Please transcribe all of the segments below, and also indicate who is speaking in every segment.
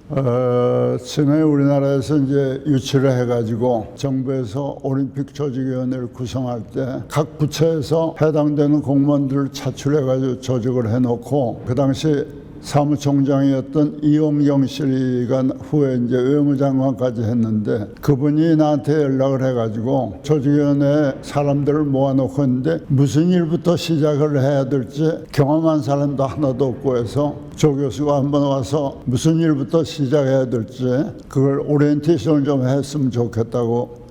Speaker 1: 처음에 우리나라에서 이제 유치를 해가지고 정부에서 올림픽 조직위원회를 구성할 때 각 부처에서 해당되는 공무원들을 차출해가지고 조직을 해놓고 그 당시 사무총장이었던 이용경 씨가 후에 이제 외무장관까지 했는데 그분이 나한테 연락을 해가지고 조직위원회에 사람들을 모아놓고 있는데 무슨 일부터 시작을 해야 될지 경험한 사람도 하나도 없고 해서 조 교수가 한번 와서 무슨 일부터 시작해야 될지 그걸 오리엔테이션을 좀 했으면 좋겠다고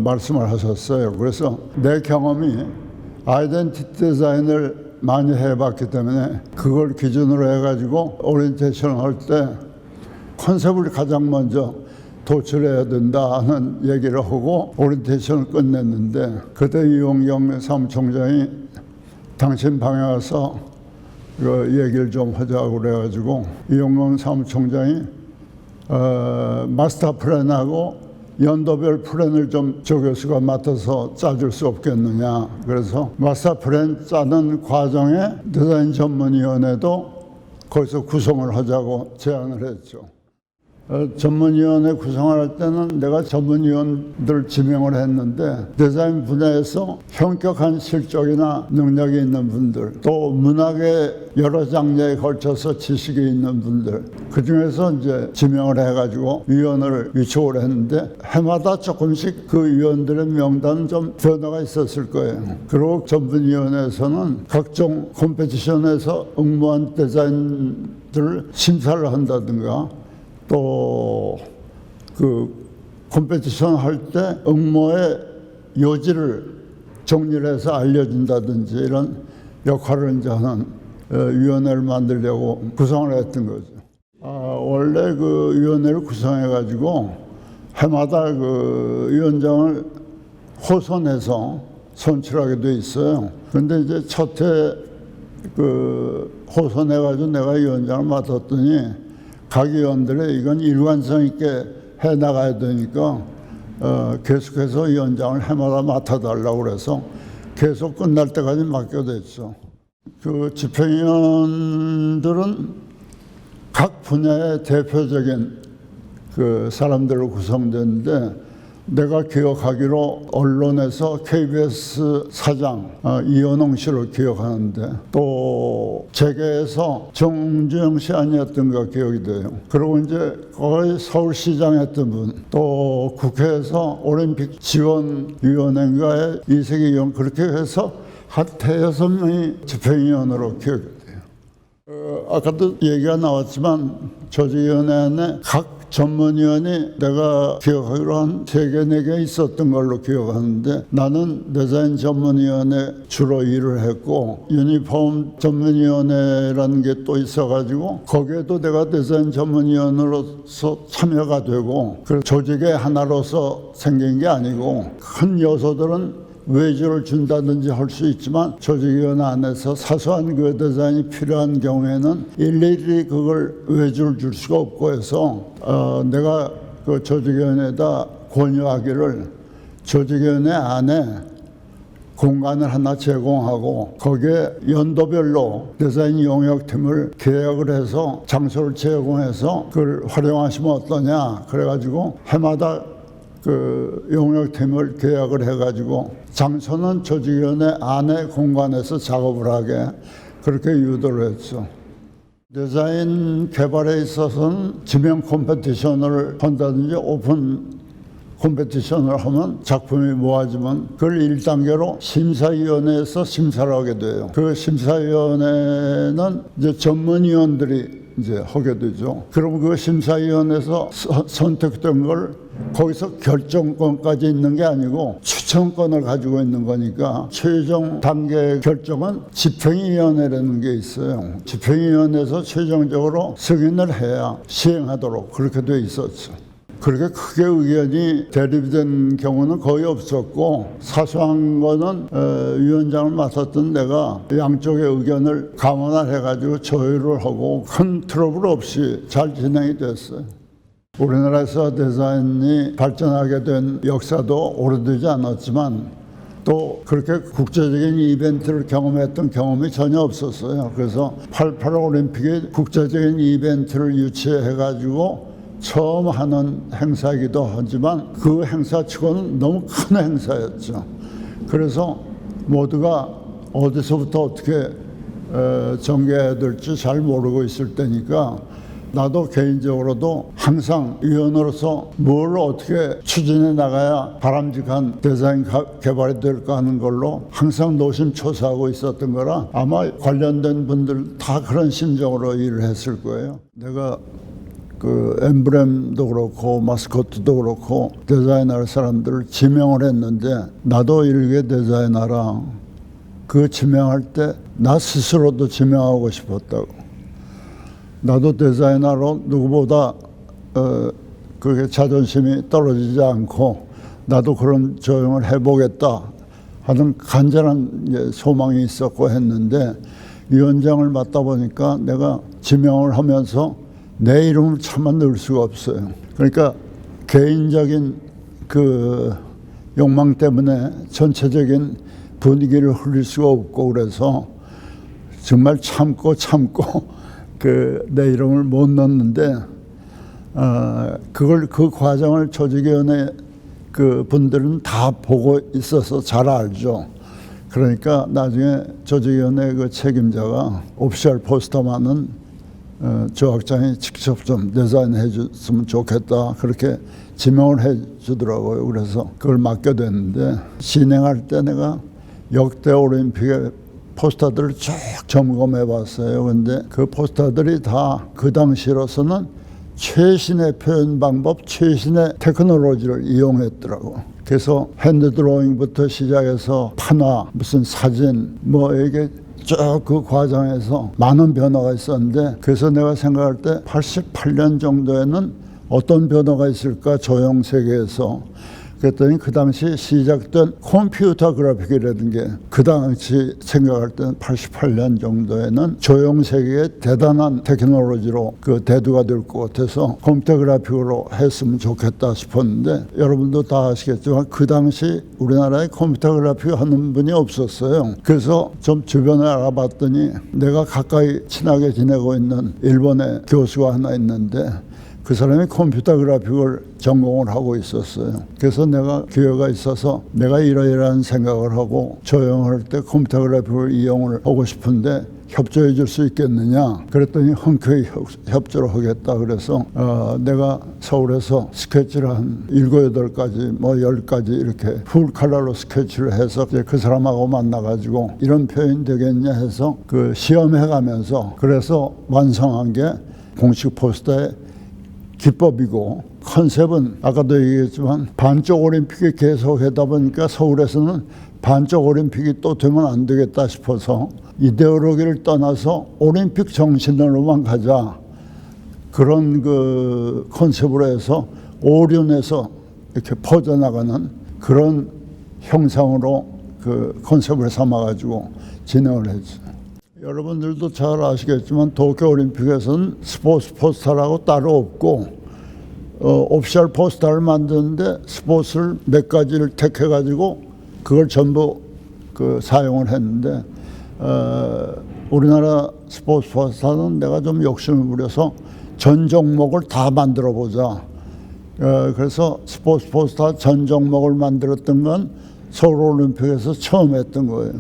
Speaker 1: 말씀을 하셨어요. 그래서 내 경험이 아이덴티티 디자인을 많이 해봤기 때문에 그걸 기준으로 해가지고 오리엔테이션을 할 때 컨셉을 가장 먼저 도출해야 된다는 얘기를 하고 오리엔테이션을 끝냈는데 그때 이용경 사무총장이 당신 방에 와서 그 얘기를 좀 하자고 그래가지고 이용경 사무총장이 마스터 플랜하고 연도별 플랜을 좀 조 교수가 맡아서 짜줄 수 없겠느냐. 그래서 마스터 플랜 짜는 과정에 디자인 전문위원회도 거기서 구성을 하자고 제안을 했죠. 전문위원회 구성을 할 때는 내가 전문위원들 지명을 했는데 디자인 분야에서 현격한 실적이나 능력이 있는 분들 또 문학의 여러 장르에 걸쳐서 지식이 있는 분들 그중에서 이제 지명을 해가지고 위원을 위촉을 했는데 해마다 조금씩 그 위원들의 명단은 좀 변화가 있었을 거예요. 그리고 전문위원회에서는 각종 컴페티션에서 응모한 디자인들을 심사를 한다든가 또 그 컴페티션 할 때 응모의 요지를 정리를 해서 알려준다든지 이런 역할을 이제 하는 위원회를 만들려고 구성을 했던 거죠. 원래 그 위원회를 구성해가지고 해마다 그 위원장을 호선해서 선출하게 돼 있어요. 그런데 이제 첫 해 그 호선해가지고 내가 위원장을 맡았더니 각 위원들의 이건 일관성 있게 해나가야 되니까 계속해서 위원장을 해마다 맡아달라고 그래서 계속 끝날 때까지 맡겨뒀죠. 그 집행위원들은 각 분야의 대표적인 그 사람들로 구성되는데 내가 기억하기로 언론에서 KBS 사장 이현홍 씨를 기억하는데 또 재계에서 정주영 씨 아니었던가 기억이 돼요. 그리고 이제 거의 서울시장 했던 분, 또 국회에서 올림픽 지원위원회인가에 이세기 의원 그렇게 해서 한 대여섯 명이 집행위원으로 기억이 돼요. 아까도 얘기가 나왔지만 조직위원회 안에 각 전문위원이 내가 기억하기로 한 3개, 4개 있었던 걸로 기억하는데 나는 디자인 전문위원회 주로 일을 했고 유니폼 전문위원회라는 게 또 있어가지고 거기에도 내가 디자인 전문위원으로서 참여가 되고 그 조직의 하나로서 생긴 게 아니고 큰 요소들은 외주를 준다든지 할 수 있지만 조직위원회 안에서 사소한 그 디자인이 필요한 경우에는 일일이 그걸 외주를 줄 수가 없고 해서 내가 그 조직위원회에다 권유하기를 조직위원회 안에 공간을 하나 제공하고 거기에 연도별로 디자인 용역팀을 계약을 해서 장소를 제공해서 그걸 활용하시면 어떠냐 그래가지고 해마다 그 용역팀을 계약을 해가지고 장소는 조직위원회 안에 공간에서 작업을 하게 그렇게 유도를 했죠. 디자인 개발에 있어서는 지명 컴페티션을 한다든지 오픈 컴페티션을 하면 작품이 모아지면 그걸 1단계로 심사위원회에서 심사를 하게 돼요. 그 심사위원회는 이제 전문위원들이 이제 하게 되죠. 그럼 그 심사위원회에서 선택된 걸 거기서 결정권까지 있는 게 아니고 추천권을 가지고 있는 거니까 최종 단계 결정은 집행위원회라는 게 있어요. 집행위원회에서 최종적으로 승인을 해야 시행하도록 그렇게 돼 있었죠. 그렇게 크게 의견이 대립된 경우는 거의 없었고 사소한 거는 위원장을 맡았던 내가 양쪽의 의견을 감안해가지고 조율을 하고 큰 트러블 없이 잘 진행이 됐어요. 우리나라에서 디자인이 발전하게 된 역사도 오래되지 않았지만 또 그렇게 국제적인 이벤트를 경험했던 경험이 전혀 없었어요. 그래서 88 올림픽이 국제적인 이벤트를 유치해가지고 처음 하는 행사이기도 하지만 그 행사치고는 너무 큰 행사였죠. 그래서 모두가 어디서부터 어떻게 전개해야 될지 잘 모르고 있을 때니까 나도 개인적으로도 항상 위원으로서 뭘 어떻게 추진해 나가야 바람직한 디자인 개발이 될까 하는 걸로 항상 노심초사하고 있었던 거라 아마 관련된 분들 다 그런 심정으로 일을 했을 거예요. 내가 그 엠블렘도 그렇고 마스코트도 그렇고 디자인할 사람들을 지명을 했는데 나도 일개 디자이너라 그 지명할 때 나 스스로도 지명하고 싶었다고. 나도 디자이너로 누구보다 그게 자존심이 떨어지지 않고 나도 그런 조형을 해보겠다 하는 간절한 소망이 있었고 했는데 위원장을 맡다 보니까 내가 지명을 하면서 내 이름을 차마 넣을 수가 없어요. 그러니까 개인적인 그 욕망 때문에 전체적인 분위기를 흘릴 수가 없고 그래서 정말 참고 그 내 이름을 못 넣었는데 그 과정을 조직위원회 그 분들은 다 보고 있어서 잘 알죠. 그러니까 나중에 조직위원회 그 책임자가 오피셜 포스터만은 조학장이 직접 좀 디자인해 줬으면 좋겠다 그렇게 지명을 해 주더라고요. 그래서 그걸 맡게 됐는데 진행할 때 내가 역대 올림픽의 포스터들을 쭉 점검해 봤어요. 근데 그 포스터들이 다 그 당시로서는 최신의 표현 방법, 최신의 테크놀로지를 이용했더라고. 그래서 핸드 드로잉부터 시작해서 판화, 무슨 사진, 뭐 이게 쭉 그 과정에서 많은 변화가 있었는데 그래서 내가 생각할 때 88년 정도에는 어떤 변화가 있을까 조형 세계에서 그랬더니 그 당시 시작된 컴퓨터 그래픽이라는 게 그 당시 생각할 때는 88년 정도에는 조형 세계의 대단한 테크놀로지로 그 대두가 될 것 같아서 컴퓨터 그래픽으로 했으면 좋겠다 싶었는데 여러분도 다 아시겠지만 그 당시 우리나라에 컴퓨터 그래픽 하는 분이 없었어요. 그래서 좀 주변에 알아봤더니 내가 가까이 친하게 지내고 있는 일본의 교수가 하나 있는데 그 사람이 컴퓨터 그래픽을 전공을 하고 있었어요. 그래서 내가 기회가 있어서 내가 이러이러한 생각을 하고 조형할 때 컴퓨터 그래픽을 이용을 하고 싶은데 협조해 줄 수 있겠느냐 그랬더니 흔쾌히 협조를 하겠다 그래서 내가 서울에서 스케치를 한 7, 8가지 뭐 10가지 이렇게 풀 컬러로 스케치를 해서 이제 그 사람하고 만나가지고 이런 표현이 되겠냐 해서 그 시험해 가면서 그래서 완성한 게 공식 포스터에 기법이고 컨셉은 아까도 얘기했지만 반쪽 올림픽이 계속 하다 보니까 서울에서는 반쪽 올림픽이 또 되면 안 되겠다 싶어서 이데올로기를 떠나서 올림픽 정신으로만 가자 그런 그 컨셉으로 해서 오륜에서 이렇게 퍼져나가는 그런 형상으로 그 컨셉을 삼아가지고 진행을 했죠. 여러분들도 잘 아시겠지만 도쿄올림픽에서는 스포츠 포스터라고 따로 없고 오피셜 포스터를 만드는데 스포츠를 몇 가지를 택해가지고 그걸 전부 그 사용을 했는데 우리나라 스포츠 포스터는 내가 좀 욕심을 부려서 전 종목을 다 만들어 보자. 그래서 스포츠 포스터 전 종목을 만들었던 건 서울올림픽에서 처음 했던 거예요.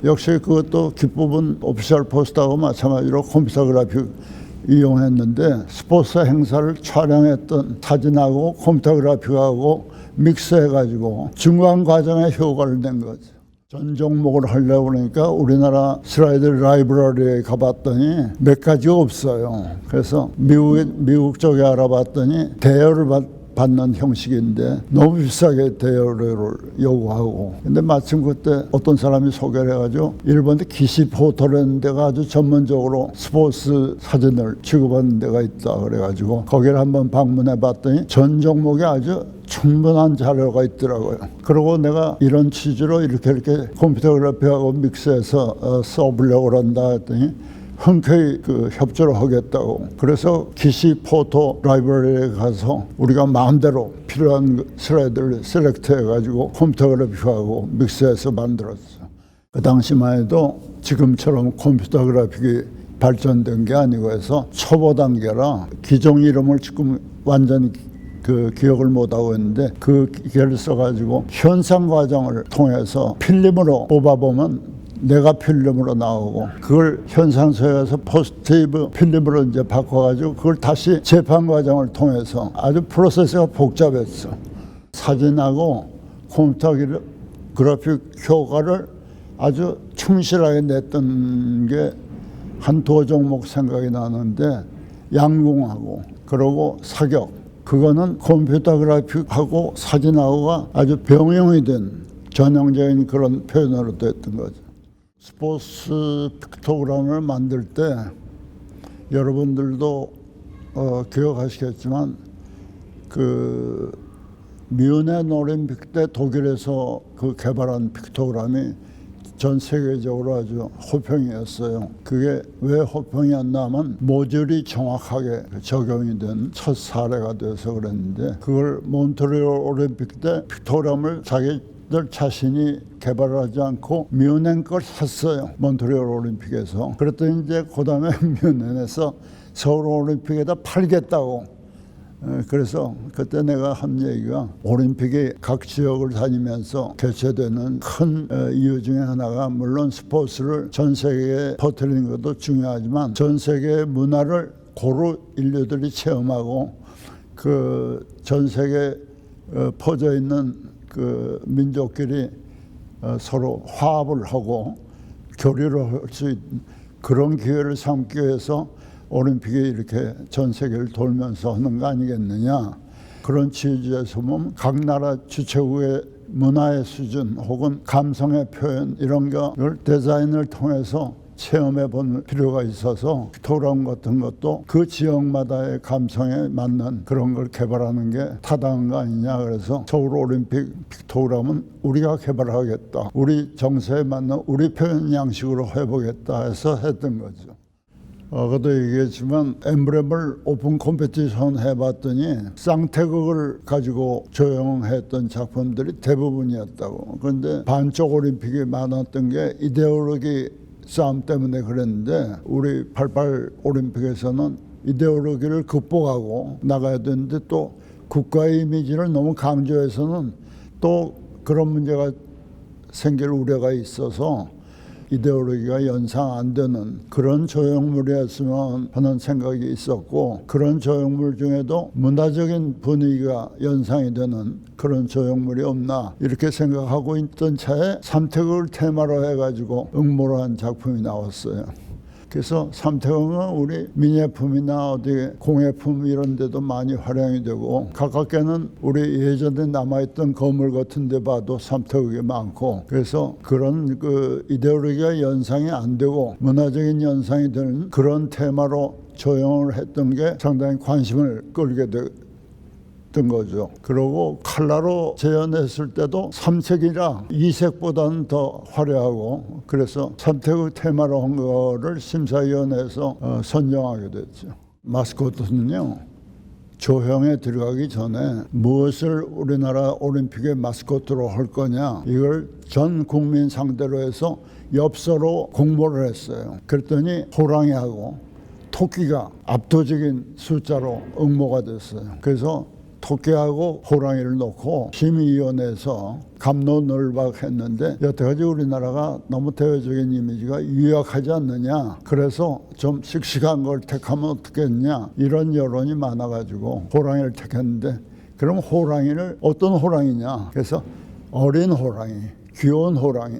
Speaker 1: 역시 그것도 기법은 오피셜 포스터하고 마찬가지로 컴퓨터 그래픽 이용했는데 스포츠 행사를 촬영했던 사진하고 컴퓨터 그래픽하고 믹스해가지고 중간 과정에 효과를 낸 거죠. 전 종목을 하려고 그러니까 우리나라 슬라이드 라이브러리에 가봤더니 몇 가지가 없어요. 그래서 미국 쪽에 알아봤더니 대여를 받는 형식인데 너무 비싸게 대여를 요구하고 근데 마침 그때 어떤 사람이 소개를 해가지고 일본의 기시포토라는 데가 아주 전문적으로 스포츠 사진을 취급하는 데가 있다 그래가지고 거기를 한번 방문해 봤더니 전 종목이 아주 충분한 자료가 있더라고요. 그리고 내가 이런 취지로 이렇게 컴퓨터 그래픽하고 믹스해서 써보려고 한다 했더니 흔쾌히 그 협조를 하겠다고. 그래서 기시 포토 라이브러리에 가서 우리가 마음대로 필요한 슬라이드를 셀렉트 해가지고 컴퓨터 그래픽하고 믹스해서 만들었어. 그 당시만 해도 지금처럼 컴퓨터 그래픽이 발전된 게 아니고 해서 초보 단계라 기종 이름을 지금 완전히 그 기억을 못하고 있는데 그 기계를 써가지고 현상 과정을 통해서 필름으로 뽑아보면 내가 필름으로 나오고 그걸 현상소에 가서 포지티브 필름으로 이제 바꿔가지고 그걸 다시 재판 과정을 통해서 아주 프로세스가 복잡했어. 사진하고 컴퓨터 그래픽 효과를 아주 충실하게 냈던 게 한 두 종목 생각이 나는데 양궁하고 그러고 사격 그거는 컴퓨터 그래픽하고 사진하고가 아주 병용이 된 전형적인 그런 표현으로 됐던 거죠. 스포츠 픽토그램을 만들 때 여러분들도 기억하시겠지만 그 뮌헨 올림픽 때 독일에서 그 개발한 픽토그램이 전 세계적으로 아주 호평이었어요. 그게 왜 호평이었나 하면 모듈이 정확하게 적용이 된 첫 사례가 돼서 그랬는데 그걸 몬트리올 올림픽 때 픽토그램을 자기들 자신이 개발하지 않고 뮌헨 걸 샀어요. 몬트리올 올림픽에서. 그랬더니 이제 그 다음에 뮌헨에서 서울 올림픽에다 팔겠다고. 그래서 그때 내가 한 얘기가 올림픽이 각 지역을 다니면서 개최되는 큰 이유 중에 하나가 물론 스포츠를 전 세계에 퍼뜨리는 것도 중요하지만 전 세계의 문화를 고루 인류들이 체험하고 그 전 세계에 퍼져 있는 그 민족끼리 서로 화합을 하고 교류를 할 수 있는 그런 기회를 삼기 위해서 올림픽이 이렇게 전 세계를 돌면서 하는 거 아니겠느냐. 그런 취지에서 보면 각 나라 주최국의 문화의 수준 혹은 감성의 표현 이런 거를 디자인을 통해서 체험해 볼 필요가 있어서 픽토그램 같은 것도 그 지역마다의 감성에 맞는 그런 걸 개발하는 게 타당한 거 아니냐. 그래서 서울 올림픽 픽토그램은 우리가 개발하겠다. 우리 정서에 맞는 우리 표현 양식으로 해보겠다 해서 했던 거죠. 그도 얘기했지만 엠브렘을 오픈 컴피티션 해봤더니 쌍태극을 가지고 조형했던 작품들이 대부분이었다고. 그런데 반쪽 올림픽이 많았던 게 이데올로기 싸움 때문에 그랬는데 우리 88 올림픽에서는 이데올로기를 극복하고 나가야 되는데 또 국가의 이미지를 너무 강조해서는 또 그런 문제가 생길 우려가 있어서 이데올로기가 연상 안 되는 그런 조형물이었으면 하는 생각이 있었고 그런 조형물 중에도 문화적인 분위기가 연상이 되는 그런 조형물이 없나 이렇게 생각하고 있던 차에 삼태극을 테마로 해가지고 응모를 한 작품이 나왔어요. 그래서 삼태극은 우리 민예품이나 어디 공예품 이런 데도 많이 활용이 되고 가깝게는 우리 예전에 남아있던 건물 같은 데 봐도 삼태극이 많고 그래서 그런 그 이데올로기가 연상이 안 되고 문화적인 연상이 되는 그런 테마로 조형을 했던 게 상당히 관심을 끌게 됐던 거죠. 그리고 컬러로 재현했을 때도 삼색이라 이색보다는 더 화려하고 그래서 삼태극 테마로 한 거를 심사위원회에서 선정하게 됐죠. 마스코트는요. 조형에 들어가기 전에 무엇을 우리나라 올림픽의 마스코트로 할 거냐 이걸 전 국민 상대로 해서 엽서로 공모를 했어요. 그랬더니 호랑이하고 토끼가 압도적인 숫자로 응모가 됐어요. 그래서 토끼하고 호랑이를 놓고 심의위원회에서 갑론을박했는데 여태까지 우리나라가 너무 대외적인 이미지가 유약하지 않느냐 그래서 좀 씩씩한 걸 택하면 어떻겠냐 이런 여론이 많아가지고 호랑이를 택했는데 그럼 호랑이를 어떤 호랑이냐 그래서 어린 호랑이 귀여운 호랑이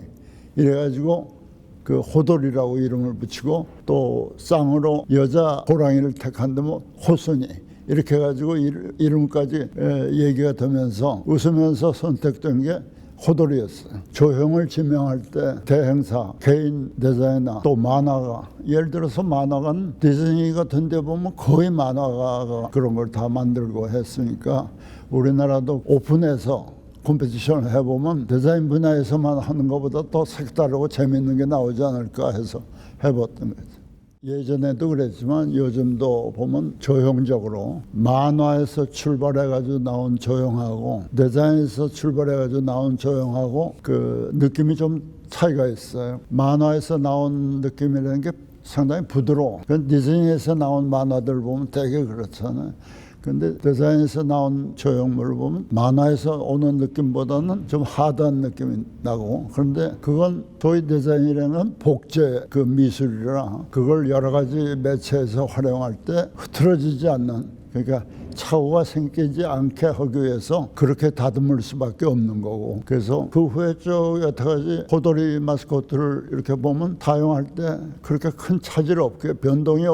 Speaker 1: 이래가지고 그 호돌이라고 이름을 붙이고 또 쌍으로 여자 호랑이를 택한다면 호순이 이렇게 해가지고 이름까지 얘기가 되면서 웃으면서 선택된 게 호돌이였어요. 조형을 지명할 때 대행사, 개인 디자이너, 또 만화가 예를 들어서 만화가는 디즈니 같은 데 보면 거의 만화가가 그런 걸 다 만들고 했으니까 우리나라도 오픈해서 컴피티션을 해보면 디자인 분야에서만 하는 것보다 더 색다르고 재밌는 게 나오지 않을까 해서 해봤던 거죠. 예전에도 그랬지만 요즘도 보면 조형적으로 만화에서 출발해가지고 나온 조형하고 디자인에서 출발해가지고 나온 조형하고 그 느낌이 좀 차이가 있어요. 만화에서 나온 느낌이라는 게 상당히 부드러워. 디즈니에서 나온 만화들 보면 되게 그렇잖아요. 근데 디자인에서 나온 조형물을 보면 만화에서 오는 느낌보다는 좀 하드한 느낌이 나고, 그런데 그건 소위 디자인이라는 건 복제 그 미술이라 그걸 여러 가지 매체에서 활용할 때 흐트러지지 않는, 그러니까 착오가 생기지 않게 하기 위해서 그렇게 다듬을 수밖에 없는 거고, 그래서 그 후에 쭉 여태까지 호돌이 마스코트를 이렇게 보면 사용할 때 그렇게 큰 차질 없게 변동이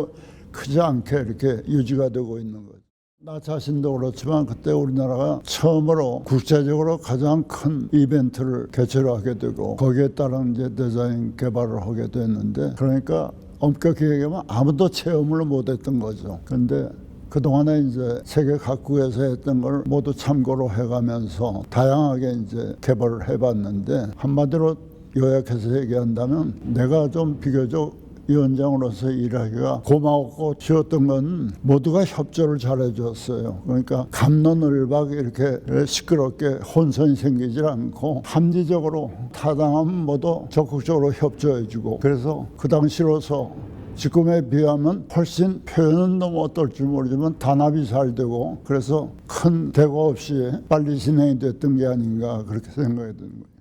Speaker 1: 크지 않게 이렇게 유지가 되고 있는 거죠. 나 자신도 그렇지만 그때 우리나라가 처음으로 국제적으로 가장 큰 이벤트를 개최를 하게 되고 거기에 따른 이제 디자인 개발을 하게 됐는데, 그러니까 엄격히 얘기하면 아무도 체험을 못했던 거죠. 근데 그동안에 이제 세계 각국에서 했던 걸 모두 참고로 해가면서 다양하게 이제 개발을 해봤는데, 한마디로 요약해서 얘기한다면 내가 좀 비교적 위원장으로서 일하기가 고마웠고 쉬웠던 건 모두가 협조를 잘해줬어요. 그러니까 갑론을박 이렇게 시끄럽게 혼선이 생기지 않고 합리적으로 타당하면 모두 적극적으로 협조해주고, 그래서 그 당시로서 지금에 비하면 훨씬 표현은 너무 어떨지 모르지만 단합이 잘 되고, 그래서 큰 대고 없이 빨리 진행이 됐던 게 아닌가 그렇게 생각이 드는 거예요.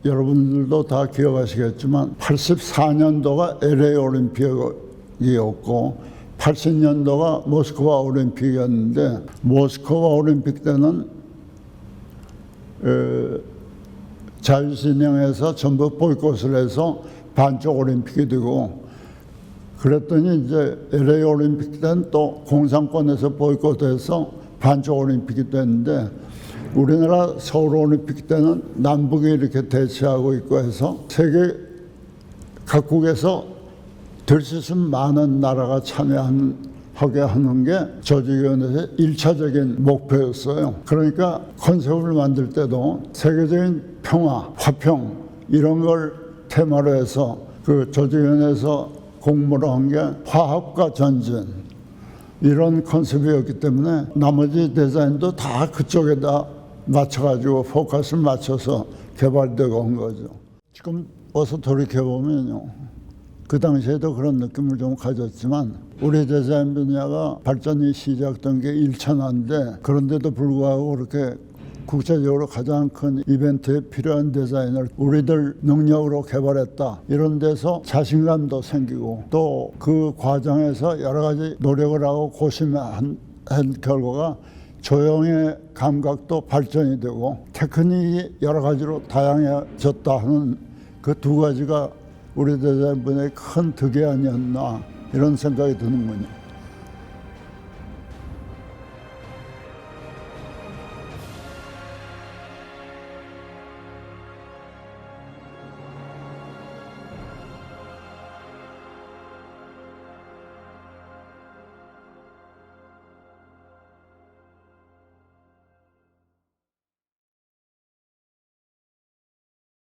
Speaker 1: 여러분들도 다 기억하시겠지만 84년도가 LA 올림픽이었고 80년도가 모스크바 올림픽이었는데, 모스크바 올림픽 때는 자유진영에서 전부 보이콧을 해서 반쪽 올림픽이 되고, 그랬더니 이제 LA 올림픽 때는 또 공산권에서 보이콧해서 반쪽 올림픽이 됐는데, 우리나라 서울 올림픽 때는 남북이 이렇게 대치하고 있고 해서 세계 각국에서 될 수 있으면 많은 나라가 참여하게 하는 게 조직위원회의 1차적인 목표였어요. 그러니까 컨셉을 만들 때도 세계적인 평화, 화평 이런 걸 테마로 해서 그 조직위원회에서 공모를 한 게 화합과 전진 이런 컨셉이었기 때문에 나머지 디자인도 다 그쪽에다 맞춰가지고 포커스를 맞춰서 개발되고 온 거죠. 지금 와서 돌이켜보면요, 그 당시에도 그런 느낌을 좀 가졌지만 우리 디자인 분야가 발전이 시작된 게 1천화인데, 그런데도 불구하고 그렇게 국제적으로 가장 큰 이벤트에 필요한 디자인을 우리들 능력으로 개발했다, 이런 데서 자신감도 생기고, 또 그 과정에서 여러 가지 노력을 하고 고심한 결과가 조형의 감각도 발전이 되고 테크닉이 여러 가지로 다양해졌다 하는 그 두 가지가 우리 디자인 분야의 큰 득이 아니었나 이런 생각이 드는군요.